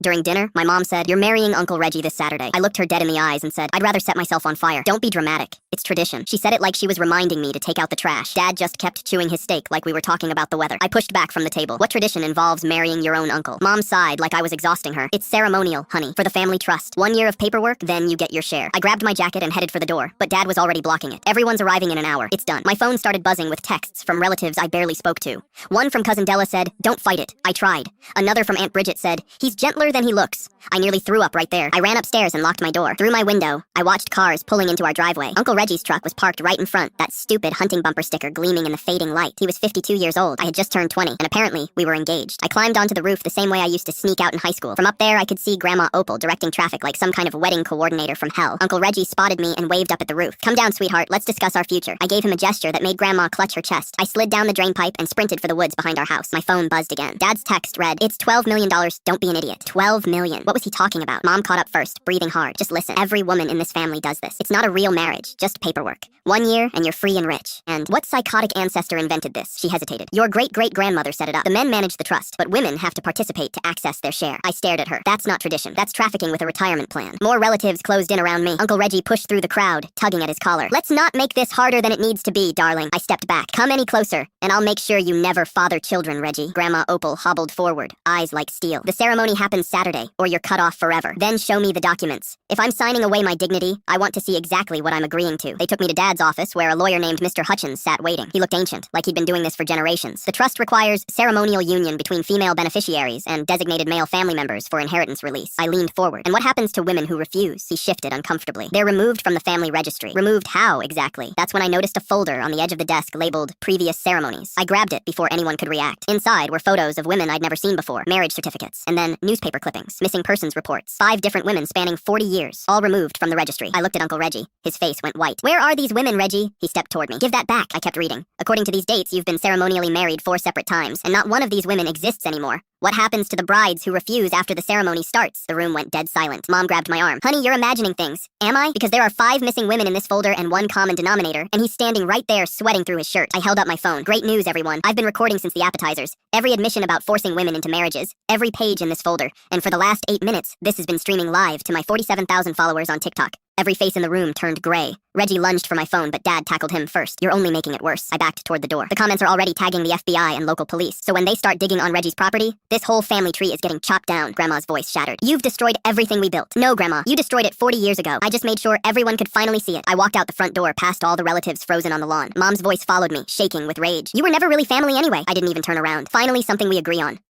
During dinner, my mom said, "You're marrying Uncle Reggie this Saturday." I looked her dead in the eyes and said, "I'd rather set myself on fire." "Don't be dramatic. It's tradition." She said it like she was reminding me to take out the trash. Dad just kept chewing his steak like we were talking about the weather. I pushed back from the table. "What tradition involves marrying your own uncle?" Mom sighed like I was exhausting her. "It's ceremonial, honey, for the family trust. 1 year of paperwork, then you get your share." I grabbed my jacket and headed for the door, but Dad was already blocking it. "Everyone's arriving in an hour. It's done." My phone started buzzing with texts from relatives I barely spoke to. One from Cousin Della said, "Don't fight it. I tried." Another from Aunt Bridget said, "He's gentler than he looks." I nearly threw up right there. I ran upstairs and locked my door. Through my window, I watched cars pulling into our driveway. Uncle Reggie's truck was parked right in front, that stupid hunting bumper sticker gleaming in the fading light. He was 52 years old. I had just turned 20, and apparently we were engaged. I climbed onto the roof the same way I used to sneak out in high school. From up there, I could see Grandma Opal directing traffic like some kind of wedding coordinator from hell. Uncle Reggie spotted me and waved up at the roof. "Come down, sweetheart. Let's discuss our future." I gave him a gesture that made Grandma clutch her chest. I slid down the drain pipe and sprinted for the woods behind our house. My phone buzzed again. Dad's text read, "It's $12 million. Don't be an idiot." 12 million. What was he talking about? Mom caught up first, breathing hard. "Just listen. Every woman in this family does this. It's not a real marriage, just paperwork. 1 year and you're free and rich." "And what psychotic ancestor invented this?" She hesitated. "Your great-great-grandmother set it up. The men manage the trust, but women have to participate to access their share." I stared at her. "That's not tradition. That's trafficking with a retirement plan." More relatives closed in around me. Uncle Reggie pushed through the crowd, tugging at his collar. "Let's not make this harder than it needs to be, darling." I stepped back. "Come any closer, and I'll make sure you never father children, Reggie." Grandma Opal hobbled forward, eyes like steel. "The ceremony happens Saturday, or you're cut off forever. Then show me the documents. If I'm signing away my dignity, I want to see exactly what I'm agreeing to." They took me to Dad's office, where a lawyer named Mr. Hutchins sat waiting. He looked ancient, like he'd been doing this for generations. "The trust requires ceremonial union between female beneficiaries and designated male family members for inheritance release." I leaned forward. "And what happens to women who refuse?" He shifted uncomfortably. "They're removed from the family registry." "Removed how, exactly?" That's when I noticed a folder on the edge of the desk labeled "Previous Ceremonies." I grabbed it before anyone could react. Inside were photos of women I'd never seen before, marriage certificates, and then newspaper clippings, missing persons reports. 5 different women spanning 40 years, all removed from the registry. I looked at Uncle Reggie. His face went white. "Where are these women, Reggie?" He stepped toward me. "Give that back," I kept reading. "According to these dates, you've been ceremonially married 4 separate times, and not one of these women exists anymore. What happens to the brides who refuse after the ceremony starts?" The room went dead silent. Mom grabbed my arm. "Honey, you're imagining things." "Am I? Because there are 5 missing women in this folder and 1 common denominator, and he's standing right there sweating through his shirt." I held up my phone. "Great news, everyone. I've been recording since the appetizers. Every admission about forcing women into marriages. Every page in this folder. And for the last 8 minutes, this has been streaming live to my 47,000 followers on TikTok." Every face in the room turned gray. Reggie lunged for my phone, but Dad tackled him first. "You're only making it worse." I backed toward the door. "The comments are already tagging the FBI and local police. So when they start digging on Reggie's property, this whole family tree is getting chopped down." Grandma's voice shattered. "You've destroyed everything we built." "No, Grandma. You destroyed it 40 years ago. I just made sure everyone could finally see it." I walked out the front door past all the relatives frozen on the lawn. Mom's voice followed me, shaking with rage. "You were never really family anyway." I didn't even turn around. "Finally, something we agree on.